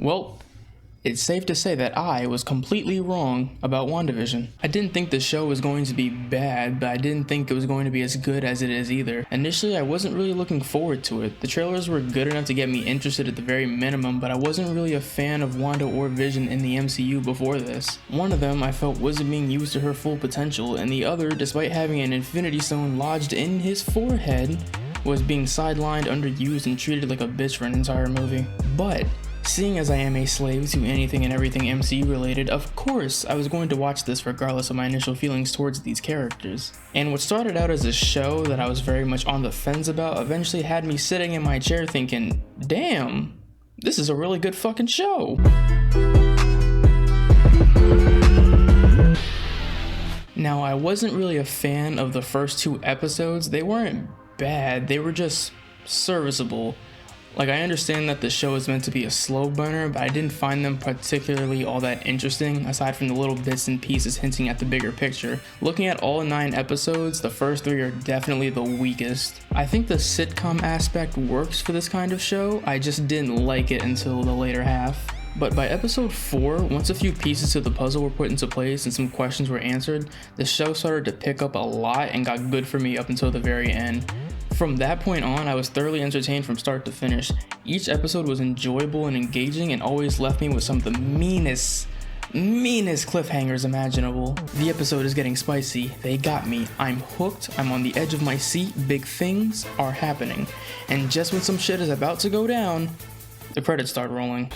Well, it's safe to say that I was completely wrong about WandaVision. I didn't think the show was going to be bad, but I didn't think it was going to be as good as it is either. Initially, I wasn't really looking forward to it. The trailers were good enough to get me interested at the very minimum, but I wasn't really a fan of Wanda or Vision in the MCU before this. One of them I felt wasn't being used to her full potential, and the other, despite having an Infinity Stone lodged in his forehead, was being sidelined, underused, and treated like a bitch for an entire movie. But seeing as I am a slave to anything and everything MCU related, of course I was going to watch this regardless of my initial feelings towards these characters. And what started out as a show that I was very much on the fence about eventually had me sitting in my chair thinking, damn, this is a really good fucking show. Now, I wasn't really a fan of the first 2 episodes. They weren't bad, they were just serviceable. Like, I understand that the show is meant to be a slow burner, but I didn't find them particularly all that interesting, aside from the little bits and pieces hinting at the bigger picture. Looking at all 9 episodes, the first 3 are definitely the weakest. I think the sitcom aspect works for this kind of show, I just didn't like it until the later half. But by episode 4, once a few pieces to the puzzle were put into place and some questions were answered, the show started to pick up a lot and got good for me up until the very end. From that point on, I was thoroughly entertained from start to finish. Each episode was enjoyable and engaging and always left me with some of the meanest cliffhangers imaginable. The episode is getting spicy. They got me. I'm hooked. I'm on the edge of my seat. Big things are happening. And just when some shit is about to go down, the credits start rolling.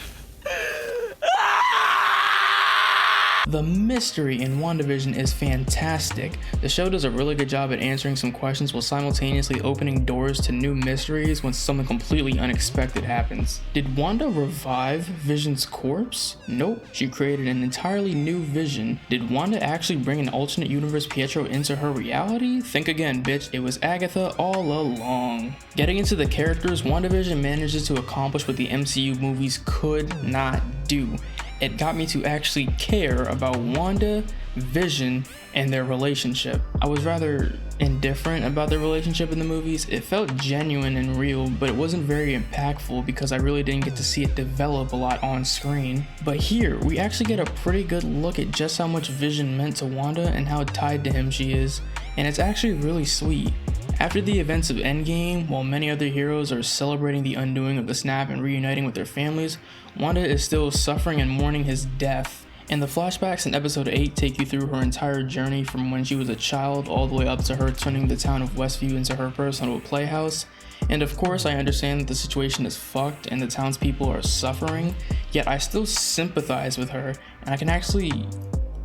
The mystery in WandaVision is fantastic. The show does a really good job at answering some questions while simultaneously opening doors to new mysteries when something completely unexpected happens. Did Wanda revive Vision's corpse? Nope, she created an entirely new Vision. Did Wanda actually bring an alternate universe Pietro into her reality? Think again, bitch, it was Agatha all along. Getting into the characters, WandaVision manages to accomplish what the MCU movies could not do. It got me to actually care about Wanda, Vision, and their relationship. I was rather indifferent about their relationship in the movies. It felt genuine and real, but it wasn't very impactful because I really didn't get to see it develop a lot on screen. But here, we actually get a pretty good look at just how much Vision meant to Wanda and how tied to him she is, and it's actually really sweet. After the events of Endgame, while many other heroes are celebrating the undoing of the snap and reuniting with their families, Wanda is still suffering and mourning his death. And the flashbacks in episode 8 take you through her entire journey from when she was a child all the way up to her turning the town of Westview into her personal playhouse. And of course, I understand that the situation is fucked and the townspeople are suffering, yet I still sympathize with her and I can actually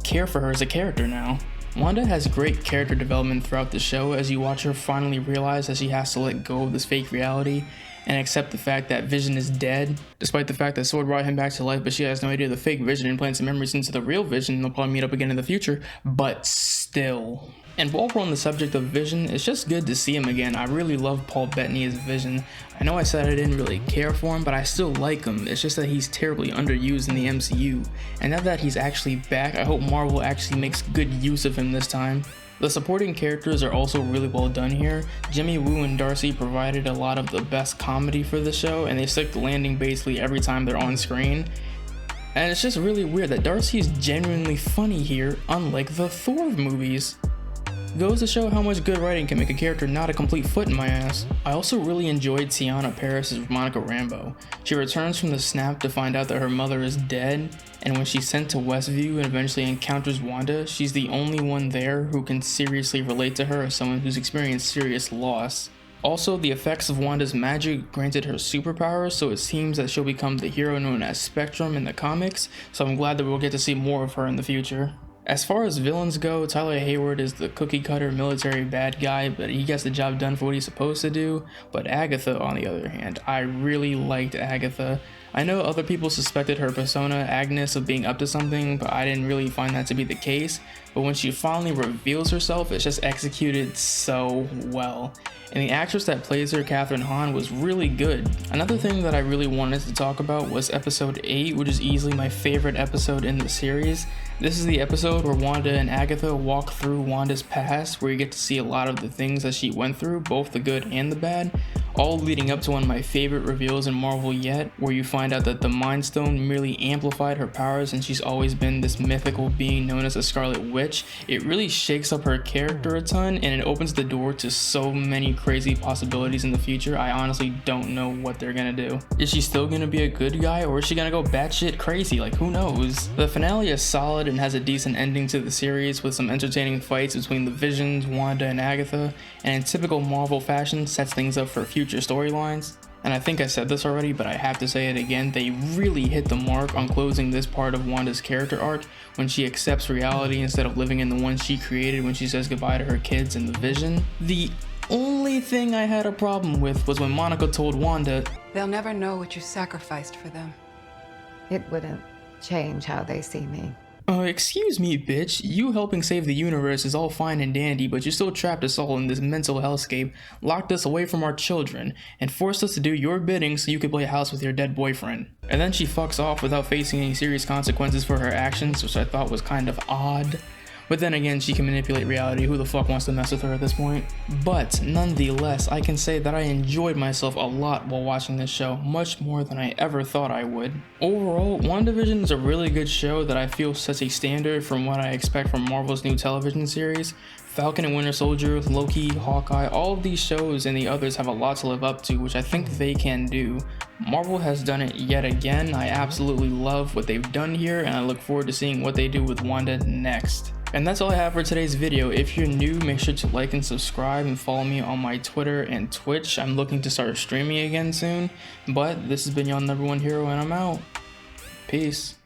care for her as a character now. Wanda has great character development throughout the show as you watch her finally realize that she has to let go of this fake reality and accept the fact that Vision is dead, despite the fact that Sword brought him back to life, but she has no idea the fake Vision implants some memories into the real Vision and they'll probably meet up again in the future, but still. And while we're on the subject of Vision, it's just good to see him again. I really love Paul Bettany as Vision. I know I said I didn't really care for him, but I still like him. It's just that he's terribly underused in the MCU. And now that he's actually back, I hope Marvel actually makes good use of him this time. The supporting characters are also really well done here. Jimmy Woo and Darcy provided a lot of the best comedy for the show, and they stick the landing basically every time they're on screen. And it's just really weird that Darcy is genuinely funny here, unlike the Thor movies. Goes to show how much good writing can make a character not a complete foot in my ass. I also really enjoyed Tiana Paris as Monica Rambeau. She returns from the snap to find out that her mother is dead, and when she's sent to Westview and eventually encounters Wanda, she's the only one there who can seriously relate to her as someone who's experienced serious loss. Also, the effects of Wanda's magic granted her superpowers, so it seems that she'll become the hero known as Spectrum in the comics, so I'm glad that we'll get to see more of her in the future. As far as villains go, Tyler Hayward is the cookie-cutter military bad guy, but he gets the job done for what he's supposed to do. But Agatha, on the other hand, I really liked Agatha. I know other people suspected her persona, Agnes, of being up to something, but I didn't really find that to be the case. But when she finally reveals herself, it's just executed so well. And the actress that plays her, Catherine Hahn, was really good. Another thing that I really wanted to talk about was episode 8, which is easily my favorite episode in the series. This is the episode where Wanda and Agatha walk through Wanda's past, where you get to see a lot of the things that she went through, both the good and the bad. all leading up to one of my favorite reveals in Marvel yet, where you find out that the Mind Stone merely amplified her powers and she's always been this mythical being known as the Scarlet Witch. It really shakes up her character a ton, and it opens the door to so many crazy possibilities in the future. I honestly don't know what they're gonna do. Is she still gonna be a good guy, or is she gonna go batshit crazy? Like, who knows? The finale is solid and has a decent ending to the series with some entertaining fights between the Visions, Wanda, and Agatha, and in typical Marvel fashion sets things up for future storylines. And I think I said this already, but I have to say it again, they really hit the mark on closing this part of Wanda's character arc when she accepts reality instead of living in the one she created when she says goodbye to her kids in the Vision. The only thing I had a problem with was when Monica told Wanda, "They'll never know what you sacrificed for them." It wouldn't change how they see me. Excuse me, bitch, you helping save the universe is all fine and dandy, but you still trapped us all in this mental hellscape, locked us away from our children, and forced us to do your bidding so you could play house with your dead boyfriend. And then she fucks off without facing any serious consequences for her actions, which I thought was kind of odd. But then again, she can manipulate reality. Who the fuck wants to mess with her at this point? But nonetheless, I can say that I enjoyed myself a lot while watching this show, much more than I ever thought I would. Overall, WandaVision is a really good show that I feel sets a standard from what I expect from Marvel's new television series. Falcon and Winter Soldier, Loki, Hawkeye, all of these shows and the others have a lot to live up to, which I think they can do. Marvel has done it yet again. I absolutely love what they've done here, and I look forward to seeing what they do with Wanda next. And that's all I have for today's video. If you're new, make sure to like and subscribe and follow me on my Twitter and Twitch. I'm looking to start streaming again soon. But this has been your #1 hero, and I'm out. Peace.